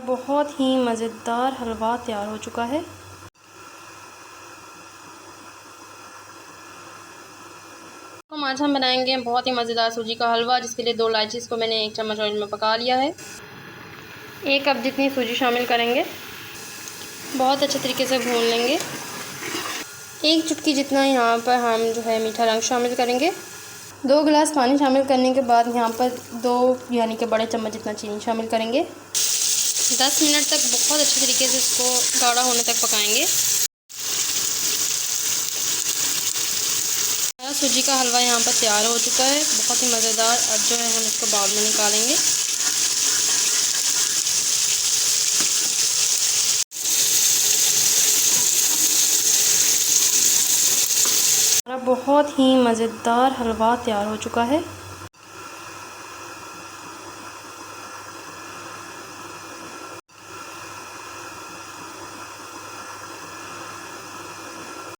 बहुत ही मज़ेदार हलवा तैयार हो चुका है। आज हम बनाएंगे बहुत ही मज़ेदार सूजी का हलवा, जिसके लिए 2 इलायची को मैंने 1 चम्मच ऑयल में पका लिया है। 1 कप जितनी सूजी शामिल करेंगे, बहुत अच्छे तरीके से भून लेंगे। 1 चुटकी जितना यहाँ पर हम जो है मीठा रंग शामिल करेंगे। 2 गिलास पानी शामिल करने के बाद यहाँ पर 2 यानी कि बड़े चम्मच जितना चीनी शामिल करेंगे। 10 मिनट तक बहुत अच्छे तरीके से इसको गाढ़ा होने तक पकाएंगे। सूजी का हलवा यहाँ पर तैयार हो चुका है, बहुत ही मज़ेदार। अब जो है हम इसको बाउल में निकालेंगे। बहुत ही मज़ेदार हलवा तैयार हो चुका है।